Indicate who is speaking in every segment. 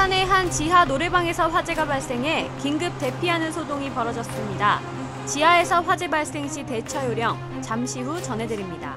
Speaker 1: 부산의 한 지하 노래방에서 화재가 발생해 긴급 대피하는 소동이 벌어졌습니다. 지하에서 화재 발생 시 대처 요령, 잠시 후 전해드립니다.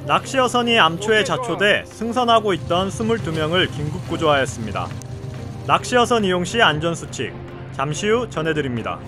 Speaker 2: 낚시 여선이 암초에 자초돼 승선하고 있던 22명을 긴급 구조하였습니다. 낚시 여선 이용 시 안전수칙, 잠시 후 전해드립니다.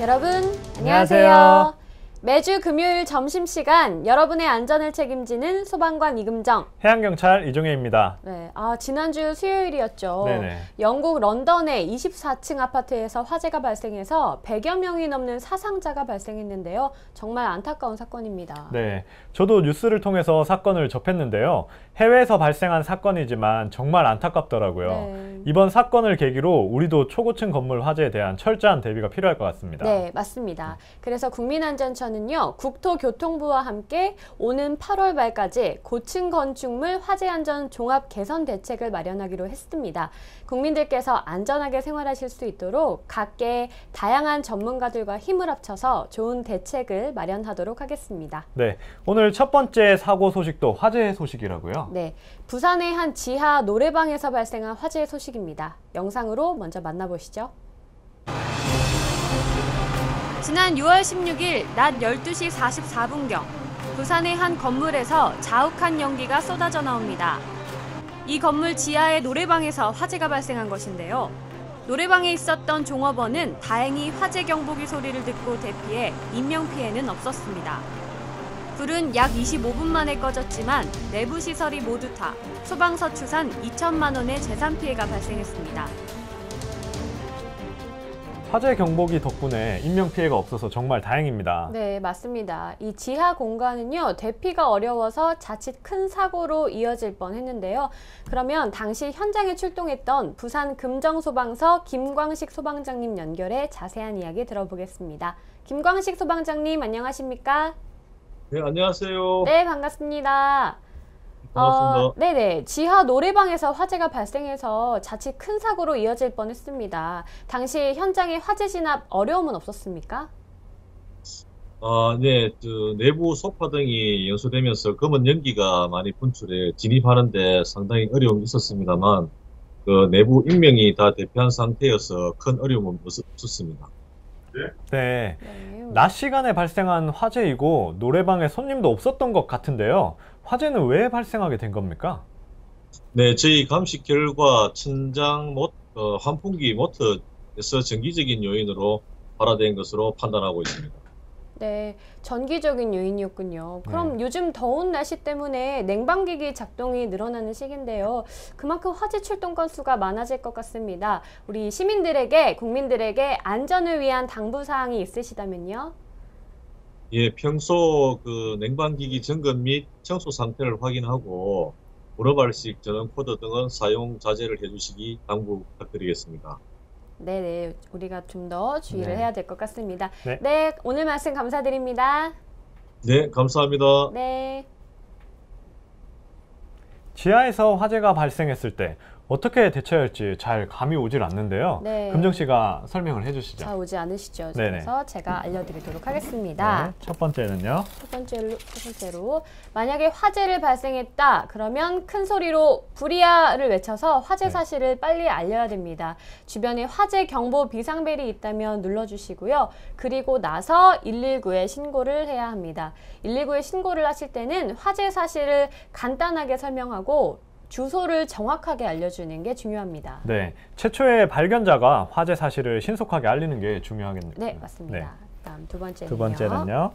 Speaker 1: 여러분, 안녕하세요. 매주 금요일 점심시간 여러분의 안전을 책임지는 소방관 이금정,
Speaker 2: 해양경찰 이종혜입니다.
Speaker 1: 네, 지난주 수요일이었죠.
Speaker 2: 네네.
Speaker 1: 영국 런던의 24층 아파트에서 화재가 발생해서 100여 명이 넘는 사상자가 발생했는데요. 정말 안타까운 사건입니다.
Speaker 2: 네, 저도 뉴스를 통해서 사건을 접했는데요. 해외에서 발생한 사건이지만 정말 안타깝더라고요.
Speaker 1: 네.
Speaker 2: 이번 사건을 계기로 우리도 초고층 건물 화재에 대한 철저한 대비가 필요할 것 같습니다.
Speaker 1: 네, 맞습니다. 그래서 국민안전처는요, 국토교통부와 함께 오는 8월 말까지 고층 건축물 화재안전 종합 개선 대책을 마련하기로 했습니다. 국민들께서 안전하게 생활하실 수 있도록 각계 다양한 전문가들과 힘을 합쳐서 좋은 대책을 마련하도록 하겠습니다.
Speaker 2: 네, 오늘 첫 번째 사고 소식도 화재 소식이라고요?
Speaker 1: 네, 부산의 한 지하 노래방에서 발생한 화재 소식입니다. 영상으로 먼저 만나보시죠. 지난 6월 16일 낮 12시 44분경 부산의 한 건물에서 자욱한 연기가 쏟아져 나옵니다. 이 건물 지하의 노래방에서 화재가 발생한 것인데요. 노래방에 있었던 종업원은 다행히 화재 경보기 소리를 듣고 대피해 인명피해는 없었습니다. 불은 약 25분 만에 꺼졌지만 내부 시설이 모두 타 소방서 추산 2천만 원의 재산 피해가 발생했습니다.
Speaker 2: 화재 경보기 덕분에 인명피해가 없어서 정말 다행입니다.
Speaker 1: 네, 맞습니다. 이 지하 공간은요, 대피가 어려워서 자칫 큰 사고로 이어질 뻔했는데요. 그러면 당시 현장에 출동했던 부산 금정소방서 김광식 소방장님 연결해 자세한 이야기 들어보겠습니다. 김광식 소방장님, 안녕하십니까?
Speaker 3: 네, 안녕하세요.
Speaker 1: 네, 반갑습니다.
Speaker 3: 반갑습니다.
Speaker 1: 네네. 지하 노래방에서 화재가 발생해서 자칫 큰 사고로 이어질 뻔했습니다. 당시 현장에 화재 진압 어려움은 없었습니까?
Speaker 3: 네, 내부 소파 등이 연소되면서 검은 연기가 많이 분출해 진입하는데 상당히 어려움이 있었습니다만, 내부 인명이 다 대피한 상태여서 큰 어려움은 없었습니다.
Speaker 2: 네. 낮 시간에 발생한 화재이고 노래방에 손님도 없었던 것 같은데요. 화재는 왜 발생하게 된 겁니까?
Speaker 3: 네, 저희 감식 결과 천장 환풍기 모터에서 전기적인 요인으로 발화된 것으로 판단하고 있습니다.
Speaker 1: 네, 전기적인 요인이었군요. 그럼 요즘 더운 날씨 때문에 냉방기기 작동이 늘어나는 시기인데요. 그만큼 화재 출동 건수가 많아질 것 같습니다. 우리 시민들에게, 국민들에게 안전을 위한 당부사항이 있으시다면요?
Speaker 3: 예, 평소 냉방기기 점검 및 청소 상태를 확인하고 물어발식 전원 코드 등은 사용 자제를 해주시기 당부 부탁드리겠습니다.
Speaker 1: 네네, 우리가 좀 더 주의를 해야 될 것 같습니다.
Speaker 2: 네.
Speaker 1: 네, 오늘 말씀 감사드립니다.
Speaker 3: 네, 감사합니다.
Speaker 1: 네.
Speaker 2: 지하에서 화재가 발생했을 때 어떻게 대처해야 할지 잘 감이 오질 않는데요.
Speaker 1: 네.
Speaker 2: 금정 씨가 설명을 해주시죠.
Speaker 1: 잘 오지 않으시죠?
Speaker 2: 네네.
Speaker 1: 그래서 제가 알려드리도록 하겠습니다.
Speaker 2: 네, 첫 번째는요.
Speaker 1: 첫 번째로 만약에 화재를 발생했다 그러면 큰 소리로 불이야를 외쳐서 화재 사실을 빨리 알려야 됩니다. 주변에 화재 경보 비상벨이 있다면 눌러주시고요. 그리고 나서 119에 신고를 해야 합니다. 119에 신고를 하실 때는 화재 사실을 간단하게 설명하고 주소를 정확하게 알려주는 게 중요합니다.
Speaker 2: 네, 최초의 발견자가 화재 사실을 신속하게 알리는 게 중요하겠네요.
Speaker 1: 네, 맞습니다.
Speaker 2: 네.
Speaker 1: 다음 두
Speaker 2: 번째는요.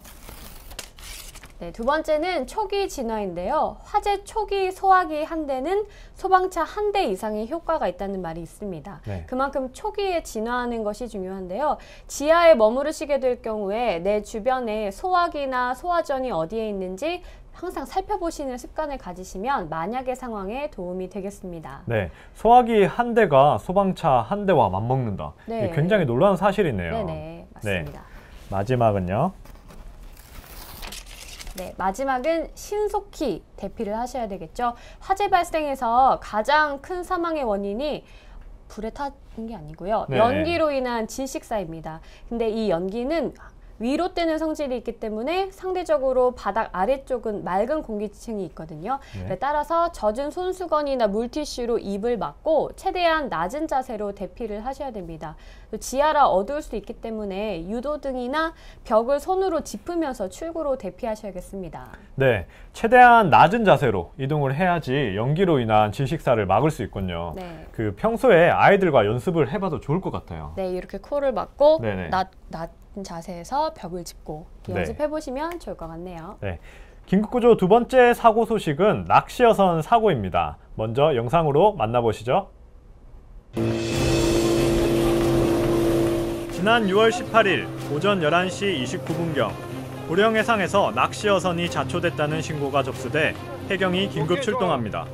Speaker 1: 네, 두 번째는 초기 진화인데요. 화재 초기 소화기 한 대는 소방차 한 대 이상의 효과가 있다는 말이 있습니다.
Speaker 2: 네.
Speaker 1: 그만큼 초기에 진화하는 것이 중요한데요. 지하에 머무르시게 될 경우에 내 주변에 소화기나 소화전이 어디에 있는지 항상 살펴보시는 습관을 가지시면 만약의 상황에 도움이 되겠습니다.
Speaker 2: 네, 소화기 한 대가 소방차 한 대와 맞먹는다.
Speaker 1: 네.
Speaker 2: 굉장히 놀라운 사실이네요.
Speaker 1: 네네, 맞습니다.
Speaker 2: 네. 마지막은요.
Speaker 1: 네, 마지막은 신속히 대피를 하셔야 되겠죠. 화재 발생에서 가장 큰 사망의 원인이 불에 탄 게 아니고요.
Speaker 2: 네.
Speaker 1: 연기로 인한 질식사입니다. 근데 이 연기는 위로 뜨는 성질이 있기 때문에 상대적으로 바닥 아래쪽은 맑은 공기층이 있거든요.
Speaker 2: 네.
Speaker 1: 따라서 젖은 손수건이나 물티슈로 입을 막고 최대한 낮은 자세로 대피를 하셔야 됩니다. 지하라 어두울 수 있기 때문에 유도등이나 벽을 손으로 짚으면서 출구로 대피하셔야겠습니다.
Speaker 2: 네, 최대한 낮은 자세로 이동을 해야지 연기로 인한 질식사를 막을 수 있군요.
Speaker 1: 네.
Speaker 2: 그 평소에 아이들과 연습을 해봐도 좋을 것 같아요.
Speaker 1: 네, 이렇게 코를 막고
Speaker 2: 네네.
Speaker 1: 낮은 자세에서 벽을 짚고
Speaker 2: 네.
Speaker 1: 연습해 보시면 좋을 것 같네요.
Speaker 2: 네, 긴급구조 두 번째 사고 소식은 낚시어선 사고입니다. 먼저 영상으로 만나보시죠. 지난 6월 18일 오전 11시 29분경 고령해상에서 낚시어선이 자초됐다는 신고가 접수돼 해경이 긴급 출동합니다.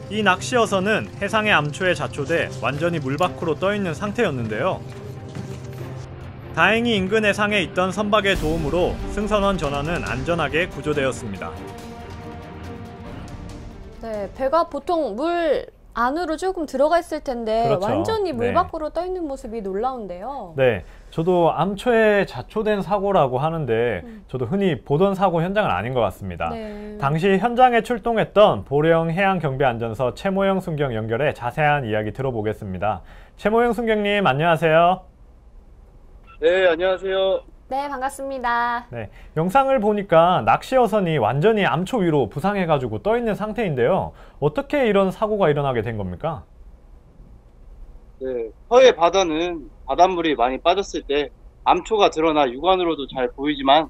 Speaker 2: 이 낚시어선은 해상의 암초에 자초돼 완전히 물 밖으로 떠있는 상태였는데요. 다행히 인근 해상에 있던 선박의 도움으로 승선원 전원은 안전하게 구조되었습니다.
Speaker 1: 네, 배가 보통 물 안으로 조금 들어가 있을 텐데
Speaker 2: 그렇죠.
Speaker 1: 완전히 물
Speaker 2: 네.
Speaker 1: 밖으로 떠 있는 모습이 놀라운데요.
Speaker 2: 네, 저도 암초에 자초된 사고라고 하는데 저도 흔히 보던 사고 현장은 아닌 것 같습니다.
Speaker 1: 네.
Speaker 2: 당시 현장에 출동했던 보령 해양경비안전서 최모영 순경 연결해 자세한 이야기 들어보겠습니다. 최모영 순경님 안녕하세요.
Speaker 4: 네, 안녕하세요.
Speaker 1: 네, 반갑습니다.
Speaker 2: 네, 영상을 보니까 낚시어선이 완전히 암초 위로 부상해가지고 떠 있는 상태인데요. 어떻게 이런 사고가 일어나게 된 겁니까?
Speaker 4: 네, 서해 바다는 바닷물이 많이 빠졌을 때 암초가 드러나 육안으로도 잘 보이지만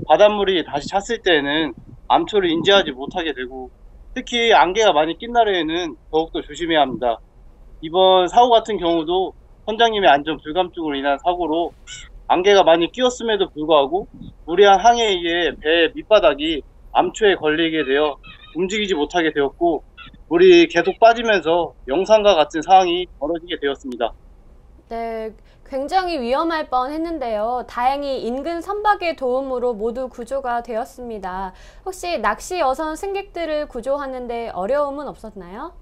Speaker 4: 바닷물이 다시 찼을 때에는 암초를 인지하지 못하게 되고 특히 안개가 많이 낀 날에는 더욱더 조심해야 합니다. 이번 사고 같은 경우도 선장님의 안전 불감증으로 인한 사고로 안개가 많이 끼었음에도 불구하고 무리한 항해에 의해 배 밑바닥이 암초에 걸리게 되어 움직이지 못하게 되었고 물이 계속 빠지면서 영상과 같은 상황이 벌어지게 되었습니다.
Speaker 1: 네, 굉장히 위험할 뻔했는데요. 다행히 인근 선박의 도움으로 모두 구조가 되었습니다. 혹시 낚시 어선 승객들을 구조하는데 어려움은 없었나요?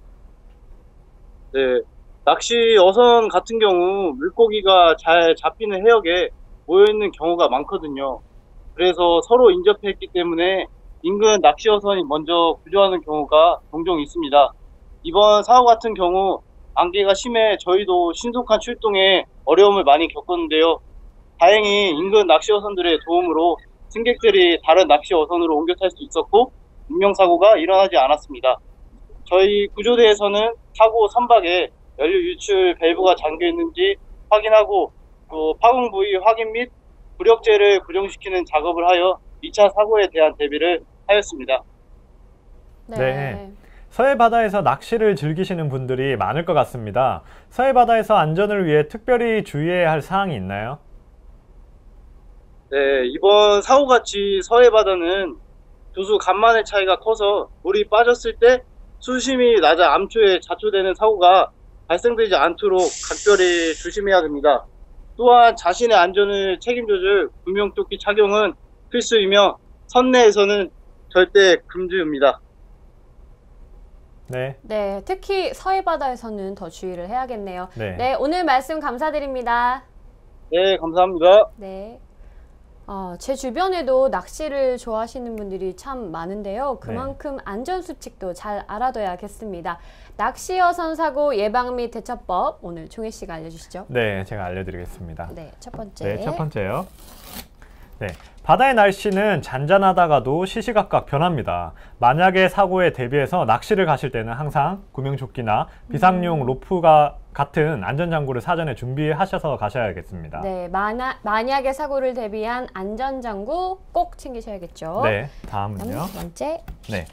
Speaker 4: 네, 낚시 어선 같은 경우 물고기가 잘 잡히는 해역에 모여있는 경우가 많거든요. 그래서 서로 인접했기 때문에 인근 낚시 어선이 먼저 구조하는 경우가 종종 있습니다. 이번 사고 같은 경우 안개가 심해 저희도 신속한 출동에 어려움을 많이 겪었는데요. 다행히 인근 낚시 어선들의 도움으로 승객들이 다른 낚시 어선으로 옮겨 탈 수 있었고 인명사고가 일어나지 않았습니다. 저희 구조대에서는 사고 선박에 연료 유출 밸브가 잠겨 있는지 확인하고 또 파공 부위 확인 및 부력재를 고정시키는 작업을 하여 2차 사고에 대한 대비를 하였습니다.
Speaker 2: 네. 서해 바다에서 낚시를 즐기시는 분들이 많을 것 같습니다. 서해 바다에서 안전을 위해 특별히 주의해야 할 사항이 있나요?
Speaker 4: 네, 이번 사고같이 서해 바다는 조수 간만의 차이가 커서 물이 빠졌을 때 수심이 낮아 암초에 자초되는 사고가 발생되지 않도록 각별히 조심해야 됩니다. 또한 자신의 안전을 책임져줄 구명조끼 착용은 필수이며 선내에서는 절대 금지입니다.
Speaker 2: 네.
Speaker 1: 네, 특히 서해 바다에서는 더 주의를 해야겠네요.
Speaker 2: 네.
Speaker 1: 네, 오늘 말씀 감사드립니다.
Speaker 4: 네, 감사합니다.
Speaker 1: 네. 제 주변에도 낚시를 좋아하시는 분들이 참 많은데요. 그만큼 안전수칙도 잘 알아둬야겠습니다. 낚시어선 사고 예방 및 대처법 오늘 종혜 씨가 알려주시죠.
Speaker 2: 네, 제가 알려드리겠습니다.
Speaker 1: 네, 첫 번째.
Speaker 2: 네, 첫 번째요. 네, 바다의 날씨는 잔잔하다가도 시시각각 변합니다. 만약에 사고에 대비해서 낚시를 가실 때는 항상 구명조끼나 비상용 로프가 같은 안전장구를 사전에 준비하셔서 가셔야겠습니다.
Speaker 1: 네, 만약에 사고를 대비한 안전장구 꼭 챙기셔야겠죠.
Speaker 2: 네, 다음은요.
Speaker 1: 두 번째.
Speaker 2: 네.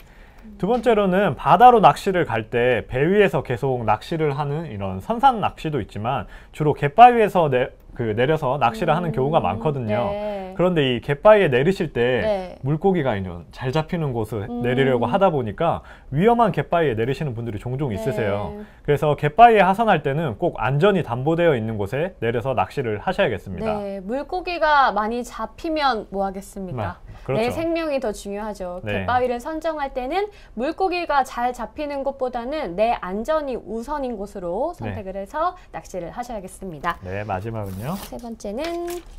Speaker 2: 두 번째로는 바다로 낚시를 갈 때 배 위에서 계속 낚시를 하는 이런 선산 낚시도 있지만 주로 갯바위에서 내려서 낚시를 하는 경우가 많거든요.
Speaker 1: 네.
Speaker 2: 그런데 이 갯바위에 내리실 때
Speaker 1: 네.
Speaker 2: 물고기가 잘 잡히는 곳을 내리려고 하다 보니까 위험한 갯바위에 내리시는 분들이 종종 있으세요.
Speaker 1: 네.
Speaker 2: 그래서 갯바위에 하산할 때는 꼭 안전이 담보되어 있는 곳에 내려서 낚시를 하셔야겠습니다.
Speaker 1: 네, 물고기가 많이 잡히면 뭐 하겠습니까?
Speaker 2: 그렇죠.
Speaker 1: 내 생명이 더 중요하죠.
Speaker 2: 네.
Speaker 1: 갯바위를 선정할 때는 물고기가 잘 잡히는 곳보다는 내 안전이 우선인 곳으로 선택을 해서 낚시를 하셔야겠습니다.
Speaker 2: 네, 마지막은요.
Speaker 1: 세 번째는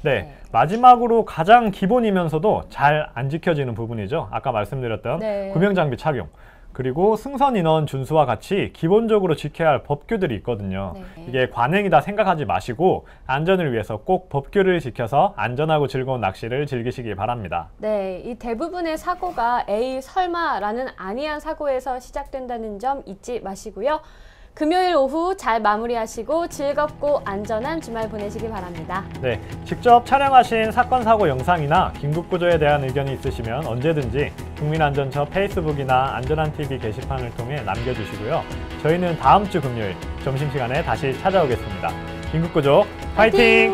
Speaker 2: 네, 마지막으로 가장 기본이면서도 잘 안 지켜지는 부분이죠. 아까 말씀드렸던
Speaker 1: 네.
Speaker 2: 구명장비 착용. 그리고 승선 인원 준수와 같이 기본적으로 지켜야 할 법규들이 있거든요.
Speaker 1: 네.
Speaker 2: 이게 관행이다 생각하지 마시고 안전을 위해서 꼭 법규를 지켜서 안전하고 즐거운 낚시를 즐기시기 바랍니다.
Speaker 1: 네, 이 대부분의 사고가 에이 설마라는 아니한 사고에서 시작된다는 점 잊지 마시고요. 금요일 오후 잘 마무리하시고 즐겁고 안전한 주말 보내시기 바랍니다.
Speaker 2: 네, 직접 촬영하신 사건 사고 영상이나 긴급구조에 대한 의견이 있으시면 언제든지 국민안전처 페이스북이나 안전한TV 게시판을 통해 남겨주시고요. 저희는 다음 주 금요일 점심시간에 다시 찾아오겠습니다. 긴급구조 파이팅!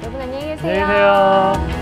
Speaker 1: 여러분 안녕히
Speaker 2: 안녕히
Speaker 1: 계세요.
Speaker 2: 계세요.